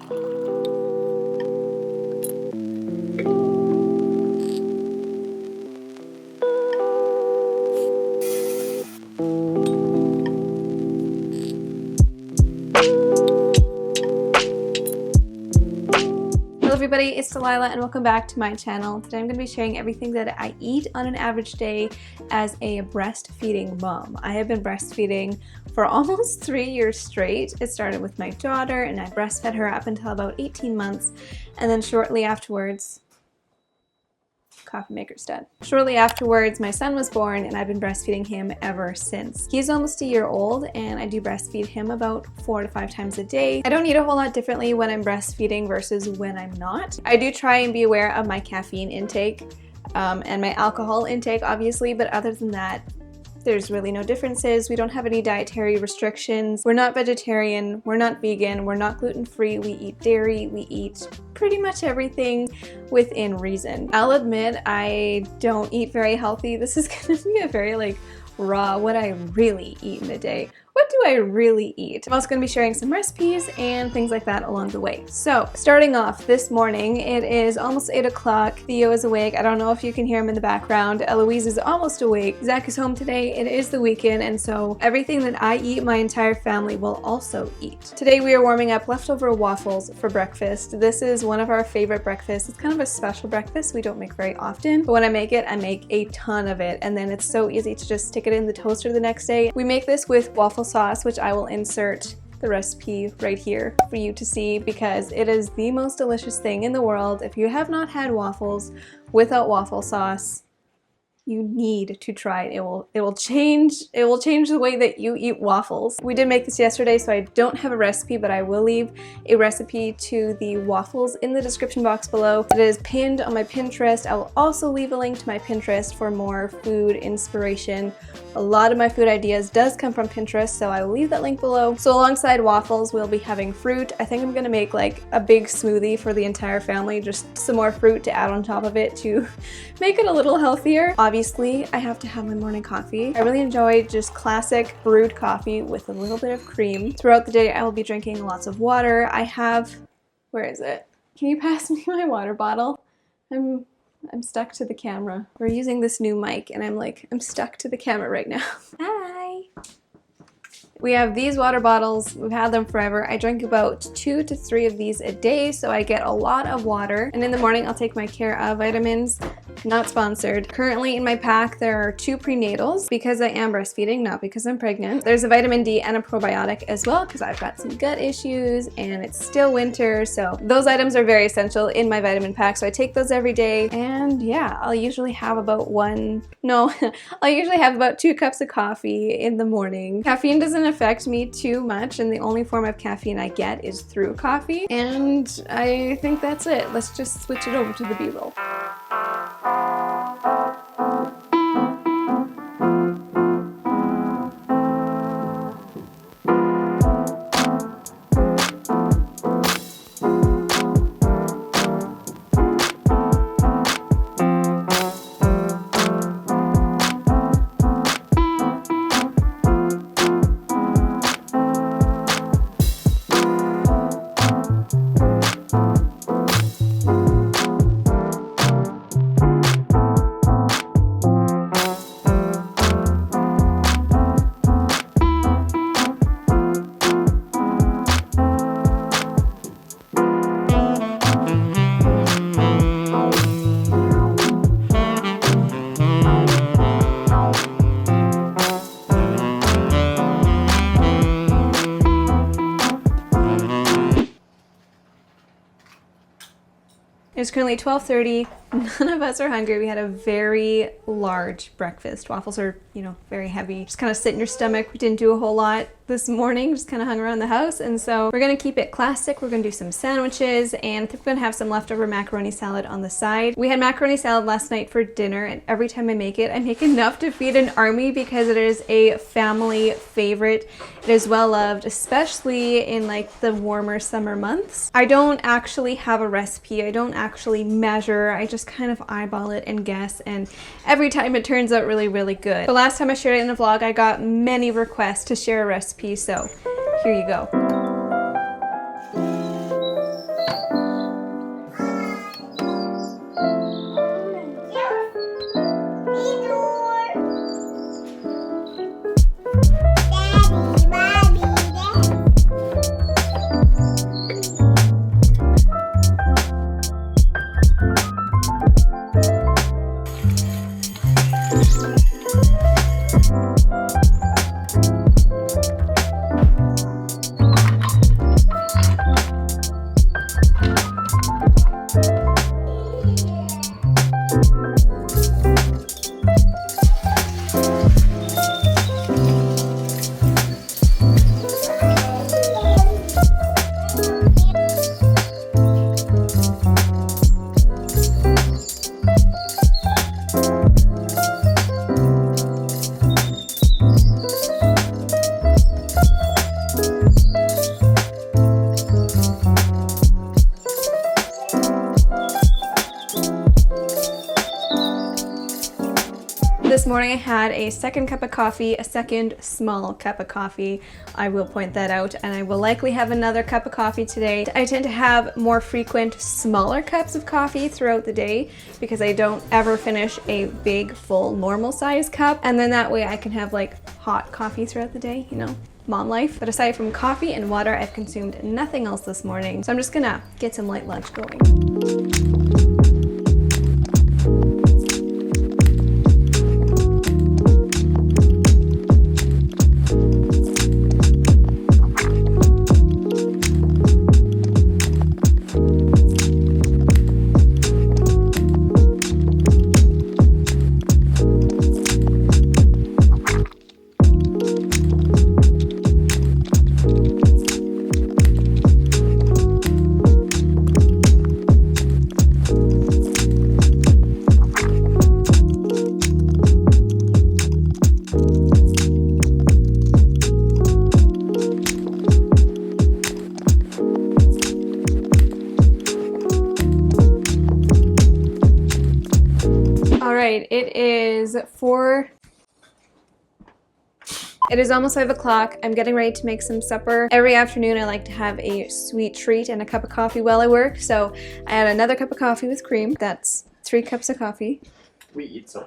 Hello everybody, it's Delilah and welcome back to my channel. Today I'm going to be sharing everything that I eat on an average day as a breastfeeding mom. I have been breastfeeding for almost 3 years straight. It started with my daughter and I breastfed her up until about 18 months, and then shortly afterwards, coffee maker's dead. Shortly afterwards, my son was born and I've been breastfeeding him ever since. He's almost a year old and I do breastfeed him about 4 to 5 times a day. I don't eat a whole lot differently when I'm breastfeeding versus when I'm not. I do try and be aware of my caffeine intake and my alcohol intake, obviously, but other than that, there's really no differences. We don't have any dietary restrictions. We're not vegetarian, we're not vegan, we're not gluten-free, we eat dairy, we eat pretty much everything within reason. I'll admit I don't eat very healthy. This is gonna be a very raw, what I really eat in a day. What do I really eat? I'm also going to be sharing some recipes and things like that along the way. So starting off this morning, it is almost 8 o'clock. Theo is awake. I don't know if you can hear him in the background. Eloise is almost awake. Zach is home today. It is the weekend, and so everything that I eat, my entire family will also eat. Today we are warming up leftover waffles for breakfast. This is one of our favorite breakfasts. It's kind of a special breakfast we don't make very often, but when I make it, I make a ton of it, and then it's so easy to just stick it in the toaster the next day. We make this with waffle sauce, which I will insert the recipe right here for you to see because it is the most delicious thing in the world. If you have not had waffles without waffle sauce, you need to try it. It will change the way that you eat waffles. We did make this yesterday, so I don't have a recipe, but I will leave a recipe to the waffles in the description box below. It is pinned on my Pinterest. I will also leave a link to my Pinterest for more food inspiration. A lot of my food ideas does come from Pinterest, so I will leave that link below. So alongside waffles, we'll be having fruit. I think I'm gonna make like a big smoothie for the entire family, just some more fruit to add on top of it to make it a little healthier. Obviously, I have to have my morning coffee. I really enjoy just classic brewed coffee with a little bit of cream. Throughout the day, I will be drinking lots of water. I have, where is it? Can you pass me my water bottle? I'm stuck to the camera. We're using this new mic and I'm stuck to the camera right now. Hi! We have these water bottles. We've had them forever. I drink about 2 to 3 of these a day, so I get a lot of water. And in the morning, I'll take my Care of vitamins. Not sponsored. Currently in my pack, there are 2 prenatals because I am breastfeeding, not because I'm pregnant. There's a vitamin D and a probiotic as well because I've got some gut issues and it's still winter, so those items are very essential in my vitamin pack, so I take those every day. And yeah, I'll usually have about 2 cups of coffee in the morning. Caffeine doesn't affect me too much, and the only form of caffeine I get is through coffee, and I think that's it. Let's just switch it over to the B-roll. It's currently 12:30. None of us are hungry. We had a very large breakfast. Waffles are, very heavy. Just kind of sit in your stomach. We didn't do a whole lot this morning. Just kind of hung around the house. And so we're going to keep it classic. We're going to do some sandwiches, and I think we're going to have some leftover macaroni salad on the side. We had macaroni salad last night for dinner, and every time I make enough to feed an army because it is a family favorite. It is well loved, especially in the warmer summer months. I don't actually have a recipe. I don't actually measure. I just kind of eyeball it and guess, and every time it turns out really, really good. The last time I shared it in a vlog, I got many requests to share a recipe, so here you go. morning I had a second cup of coffee, a second small cup of coffee. I will point that out, and I will likely have another cup of coffee today. I tend to have more frequent smaller cups of coffee throughout the day because I don't ever finish a big full normal size cup, and then that way I can have like hot coffee throughout the day, you know, mom life. But aside from coffee and water, I've consumed nothing else this morning, so I'm just gonna get some light lunch going. It is almost 5 o'clock. I'm getting ready to make some supper. Every afternoon I like to have a sweet treat and a cup of coffee while I work. So I had another cup of coffee with cream. That's 3 cups of coffee. We eat so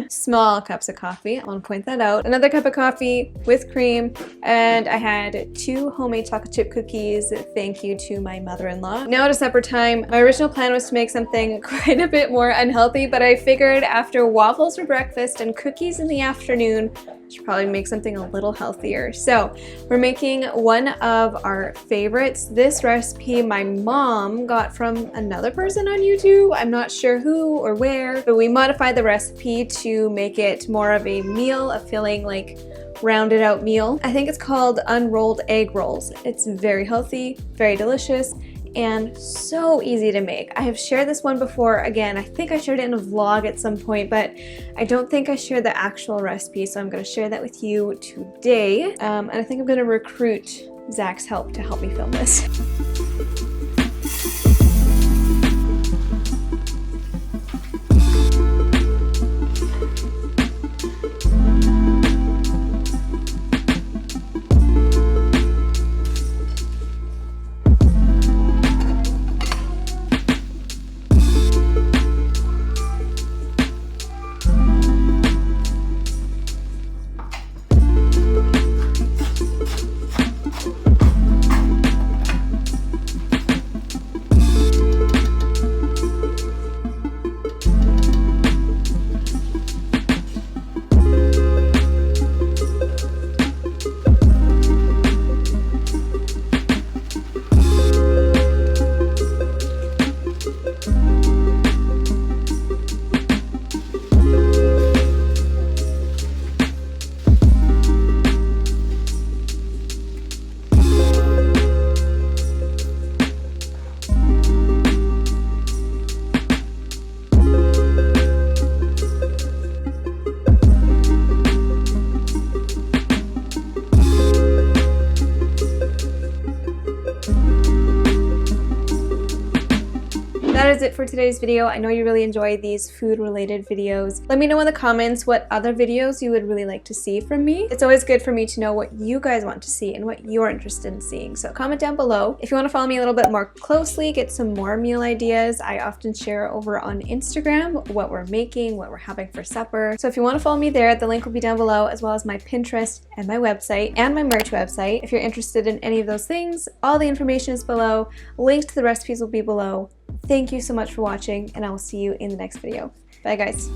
Small cups of coffee. I want to point that out. Another cup of coffee with cream, and I had 2 homemade chocolate chip cookies. Thank you to my mother-in-law. Now it is supper time. My original plan was to make something quite a bit more unhealthy, but I figured after waffles for breakfast and cookies in the afternoon, I should probably make something a little healthier. So we're making one of our favorites. This recipe my mom got from another person on YouTube. I'm not sure who or where, but we modified the recipe to make it more of a meal, a filling, like rounded out meal. I think it's called unrolled egg rolls. It's very healthy, very delicious, and so easy to make. I have shared this one before. Again, I think I shared it in a vlog at some point, but I don't think I shared the actual recipe, so I'm going to share that with you today. And I think I'm going to recruit Zach's help to help me film this. That is it for today's video. I know you really enjoy these food related videos. Let me know in the comments what other videos you would really like to see from me. It's always good for me to know what you guys want to see and what you're interested in seeing. So comment down below. If you want to follow me a little bit more closely, get some more meal ideas, I often share over on Instagram what we're making, what we're having for supper. So if you want to follow me there, the link will be down below, as well as my Pinterest and my website and my merch website. If you're interested in any of those things, all the information is below. Links to the recipes will be below. Thank you so much for watching, and I will see you in the next video. Bye guys.